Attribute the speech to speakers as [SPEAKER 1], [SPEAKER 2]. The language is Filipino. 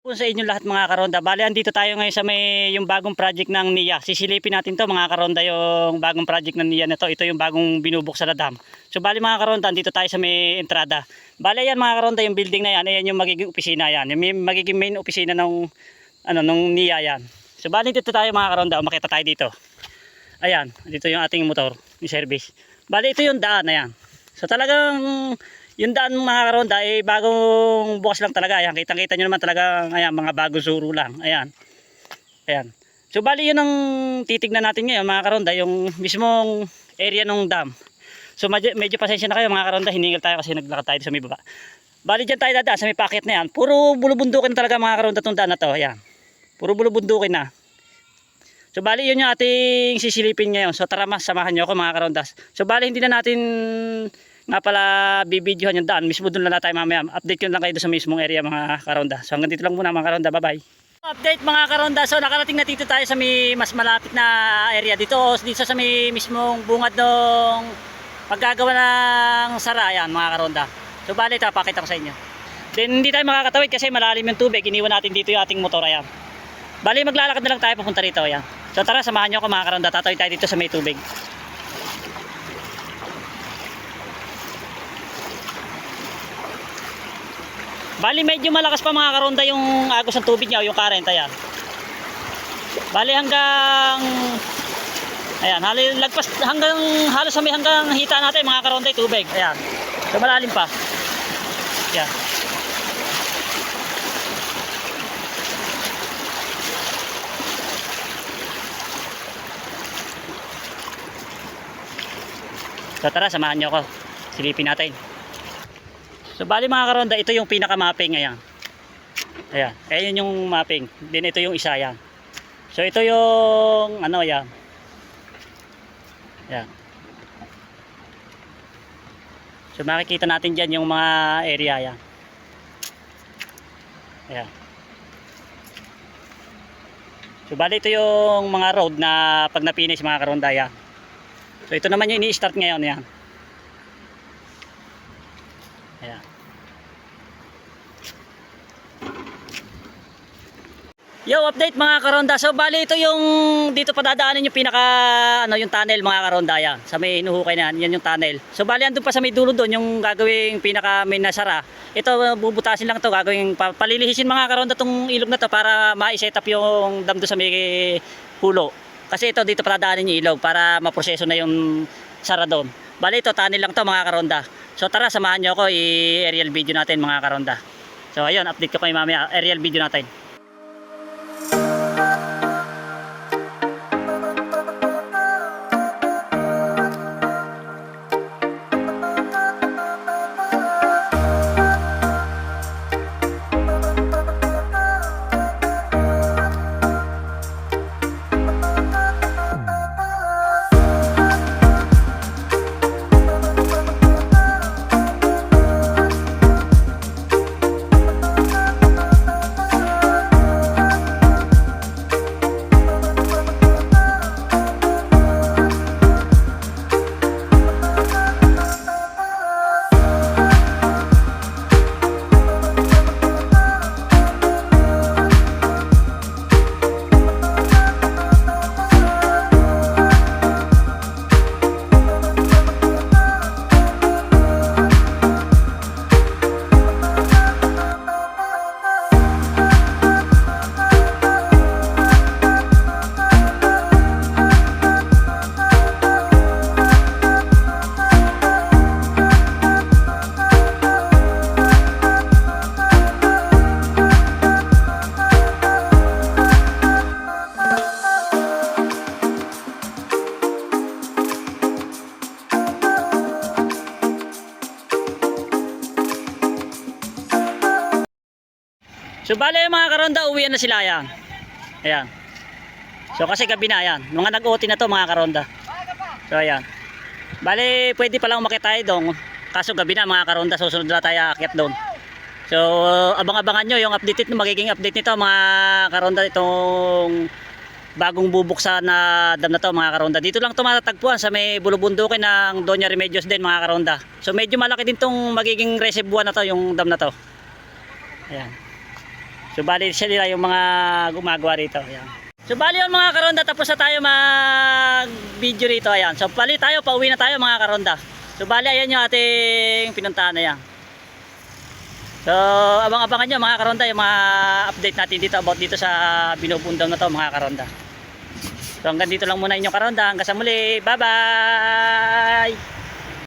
[SPEAKER 1] Sa inyo lahat mga karonda, bali andito tayo ngayon sa may yung bagong project ng NIA. Sisilipin natin to mga karonda, yung bagong project ng NIA na to. Ito yung bagong binubuksan na dam. So bali mga karonda, andito tayo sa may entrada. Bali yan mga karonda, yung building na yan, ayan yung magiging opisina yan. Yung magiging main opisina ng ng NIA yan. So bali dito tayo mga karonda, makita tayo dito. Ayan, dito yung ating motor, yung service. Bali ito yung daan na yan. So talagang yung daan mga karonda eh bagong bukas lang talaga. Ayan, kitang-kita nyo naman talaga, ayan, mga bagong suro lang. Ayan. Ayan. So bali yun ang titignan natin ngayon mga karonda, yung mismong area ng dam. So medyo pasensya na kayo mga karonda, hiningal tayo kasi naglakad tayo sa may baba. Bali dyan tayo dadaan sa may packet na yan. Puro bulubundukin talaga mga karonda itong daan na to. Ayan. Puro bulubundukin na. So bali yun yung ating sisilipin ngayon. So tara mas, samahan nyo ako mga karondas. So bali hindi na natin nga pala bibidyohan yung daan. Mismo doon lang na tayo mamaya. Update ko lang kayo sa mismong area mga karonda. So hanggang dito lang muna mga karonda. Bye bye. Update mga karonda. So nakarating na dito tayo sa may mas malapit na area. Dito sa may mismong bungad ng paggagawa ng sara. Ayan mga karonda. So bali ito, pakita ko sa inyo. Then hindi tayo makakatawid kasi malalim yung tubig. Iniwan natin dito yung ating motor. Ayan. Bali maglalakad na lang tayo papunta rito. Ayan. So tara, samahan nyo ako mga karonda. Tatawid tayo dito sa may tubig. Bali medyo malakas pa mga karonda yung agos ng tubig niya o yung current. Ayan. Bali hanggang ayan, lagpas hanggang halos sa may hanggang hita natin mga karonda yung tubig. Ayan. So malalim pa. Ayan. So tara, samahan nyo ako. Silipin natin. So bali mga karonda, ito yung pinaka mapping. Ayan. Ayan. Ayan yung mapping. Then ito yung isa yan. So ito yung ano yan. Ayan. So makikita natin dyan yung mga area yan. Ayan. So bali ito yung mga road na pag napinis mga karonda yan. So ito naman yung ini-start ngayon yan. Ayan. Yo, update mga karonda. So bali ito yung dito padadaanin yung pinaka yung tunnel mga karonda yan. Sa may hinuhukay na yan yung tunnel. So bali andun pa sa may dulo doon yung gagawing pinaka main na sara. Ito bubutasin lang to, gagawing palilihisin mga karonda tong ilog na to para ma-set up yung dam doon sa may pulo. Kasi ito dito padadaanin yung ilog para maproseso na yung sara doon. Bali ito tunnel lang to mga karonda. So tara, samahan nyo ako i-aerial video natin mga karonda. So ayun, update ko kayo mamaya, aerial video natin. So bale mga karonda, uwian na sila yan. Ayan. So kasi gabi na yan. Mga nag-OT na to mga karonda. So ayan. Bale pwede palang umakyat tayo doon. Kaso gabi na mga karonda, susunod na tayo aakyat doon. So abang-abangan nyo yung update nito, magiging update nito mga karonda, itong bagong bubuksan na dam na to mga karonda. Dito lang ito matatagpuan sa may bulubundukin ng Doña Remedios din mga karonda. So medyo malaki din tong magiging reservoir na to, yung dam na to. Ayan. So bali siya nila yung mga gumagawa rito. Ayan. So bali yun mga karonda, tapos na tayo mag video rito. Ayan. So bali tayo, pauwi na tayo mga karonda. So bali ayan yung ating pinuntahan na yan. So abang-abangan nyo mga karonda yung mga update natin dito about dito sa binubundaw na to mga karonda. So hanggang dito lang muna inyong karonda. Hanggang sa muli. Bye bye!